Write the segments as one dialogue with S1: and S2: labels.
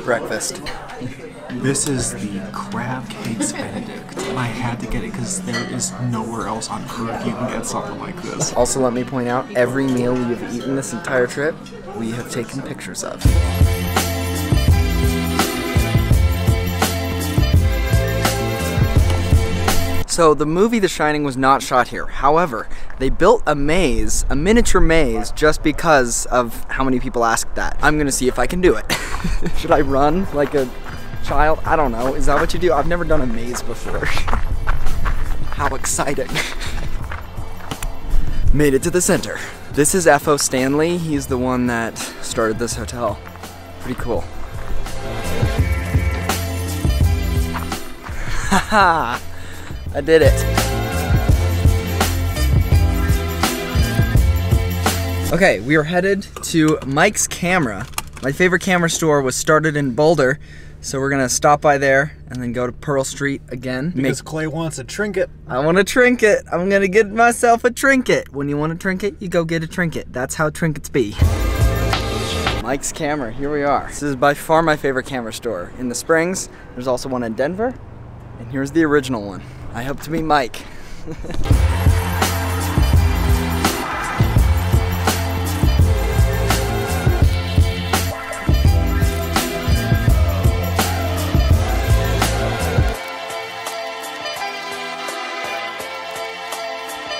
S1: breakfast.
S2: This is the crab cakes Benedict. I had to get it because there is nowhere else on earth you can get something like this.
S1: Also, let me point out, every meal we have eaten this entire trip, we have taken pictures of. So the movie The Shining was not shot here. However, they built a maze, a miniature maze, just because of how many people asked that. I'm gonna see if I can do it. Should I run like a child? I don't know. Is that what you do? I've never done a maze before. How exciting. Made it to the center. This is F.O. Stanley. He's the one that started this hotel. Pretty cool. Haha. I did it. Okay, we are headed to Mike's Camera. My favorite camera store was started in Boulder, so we're gonna stop by there and then go to Pearl Street again.
S2: Because Clay wants a trinket.
S1: I want a trinket. I'm gonna get myself a trinket. When you want a trinket, you go get a trinket. That's how trinkets be. Mike's Camera, here we are. This is by far my favorite camera store. In the Springs, there's also one in Denver, and here's the original one. I hope to meet Mike.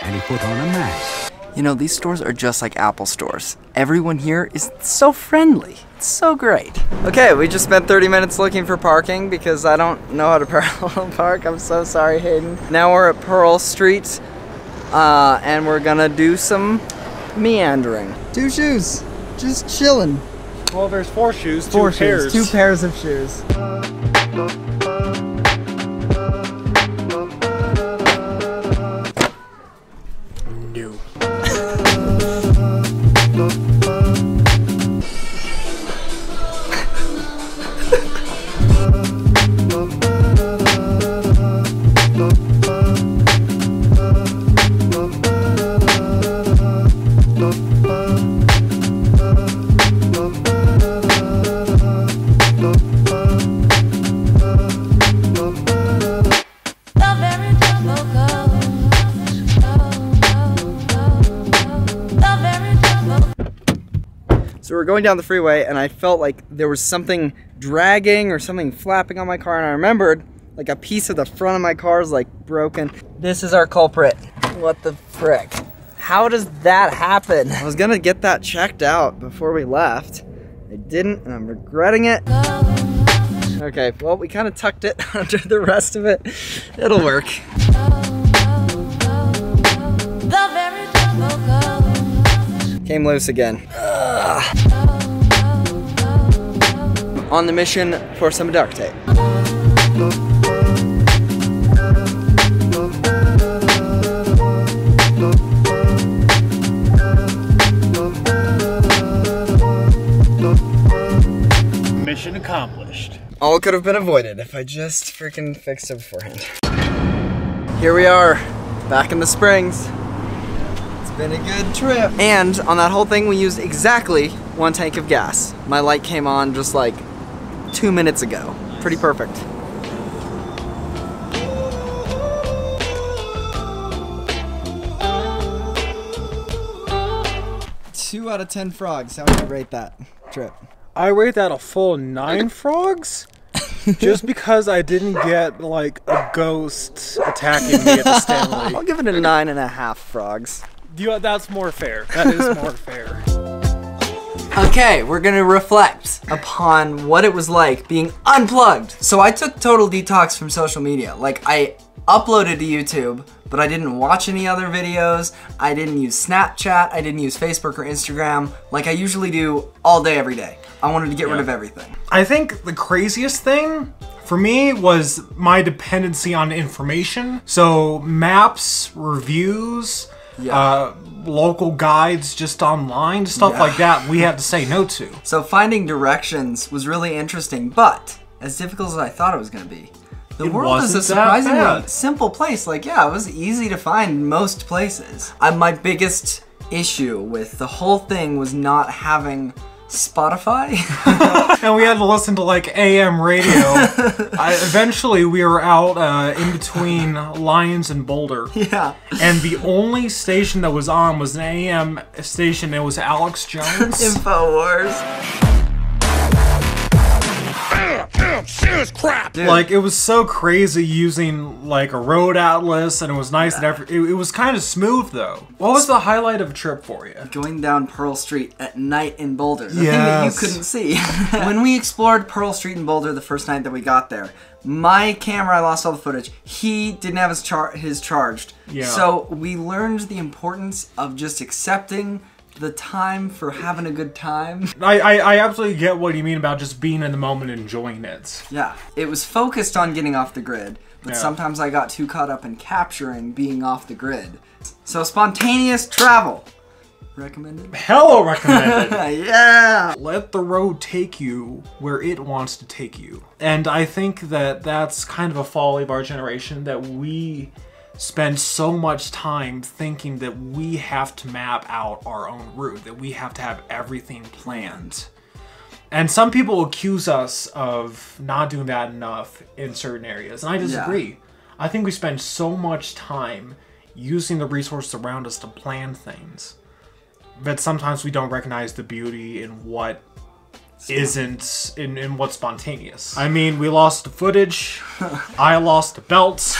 S3: And he put on a mask.
S1: You know, these stores are just like Apple stores. Everyone here is so friendly. It's so great. Okay, we just spent 30 minutes looking for parking because I don't know how to parallel park. I'm so sorry, Hayden. Now we're at Pearl Street, and we're gonna do some meandering. 2 shoes, just chilling.
S2: Well, there's 4 shoes,
S1: 4
S2: 2 pairs.
S1: shoes, 2 pairs of shoes. So we're going down the freeway and I felt like there was something dragging or something flapping on my car, and I remembered like a piece of the front of my car is like broken. This is our culprit. What the frick? How does that happen? I was gonna get that checked out before we left. I didn't, and I'm regretting it. Okay, well, we kind of tucked it under the rest of it. It'll work. Came loose again. Ugh. On the mission for some duct tape.
S2: Mission accomplished.
S1: All could have been avoided if I just freaking fixed it beforehand. Here we are, back in the Springs. It's been a good trip. And on that whole thing, we used exactly 1 tank of gas. My light came on just like 2 minutes ago. Pretty perfect. Two out of 10 frogs. How would you rate that trip?
S2: I rate that a full 9 frogs. Just because I didn't get like a ghost attacking me at the Stanley.
S1: I'll give it a 9.5 frogs.
S2: That's more fair. That is more fair.
S1: Okay, we're gonna reflect upon what it was like being unplugged. So I took total detox from social media. Like, I uploaded to YouTube, but I didn't watch any other videos. I didn't use Snapchat. I didn't use Facebook or Instagram like I usually do all day, every day. I wanted to get rid of everything.
S2: I think the craziest thing for me was my dependency on information. So maps, reviews, local guides just online, stuff like that we had to say no to.
S1: So finding directions was really interesting, but as difficult as I thought it was gonna be, the world is a surprisingly simple place. Like, yeah, it was easy to find most places. My biggest issue with the whole thing was not having Spotify.
S2: And we had to listen to like AM radio. Eventually we were out in between Lyons and Boulder.
S1: Yeah.
S2: And the only station that was on was an AM station. It was Alex Jones.
S1: InfoWars.
S4: Serious crap.
S1: Dude.
S2: Like, it was so crazy using like a road atlas, and it was nice and it was kind of smooth though. What was the highlight of a trip for you?
S1: Going down Pearl Street at night in Boulder. The thing
S2: Yes.
S1: that you couldn't see. When we explored Pearl Street in Boulder the first night that we got there, my camera, I lost all the footage. He didn't have his charged.
S2: Yeah.
S1: So we learned the importance of just accepting the time for having a good time.
S2: I absolutely get what you mean about just being in the moment and enjoying it.
S1: Yeah, it was focused on getting off the grid, but
S2: Yeah.
S1: sometimes I got too caught up in capturing being off the grid. So spontaneous travel. Recommended?
S2: Hello, recommended.
S1: Yeah!
S2: Let the road take you where it wants to take you. And I think that that's kind of a folly of our generation, that we spend so much time thinking that we have to map out our own route, that we have to have everything planned. And some people accuse us of not doing that enough in certain areas, and I disagree.
S1: Yeah.
S2: I think we spend so much time using the resources around us to plan things that sometimes we don't recognize the beauty in what isn't in what's spontaneous. I mean, we lost the footage, I lost the belt,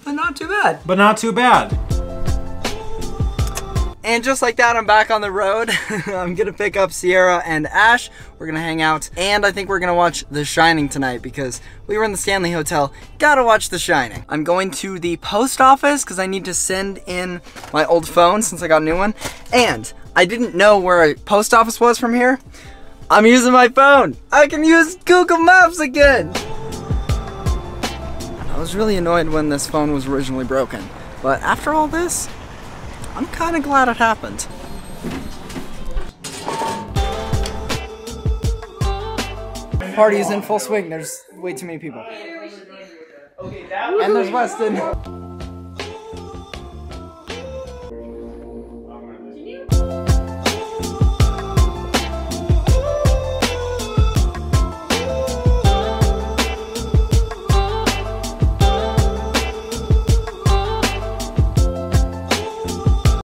S1: But not too bad.
S2: but not too bad.
S1: And just like that, I'm back on the road. I'm gonna pick up Sierra and Ash. We're gonna hang out, and I think we're gonna watch The Shining tonight because we were in the Stanley Hotel. Gotta watch The Shining. I'm going to the post office because I need to send in my old phone since I got a new one. And I didn't know where a post office was from here. I'm using my phone. I can use Google Maps again. I was really annoyed when this phone was originally broken, but after all this, I'm kind of glad it happened. Party is in full swing. There's way too many people. And there's Weston.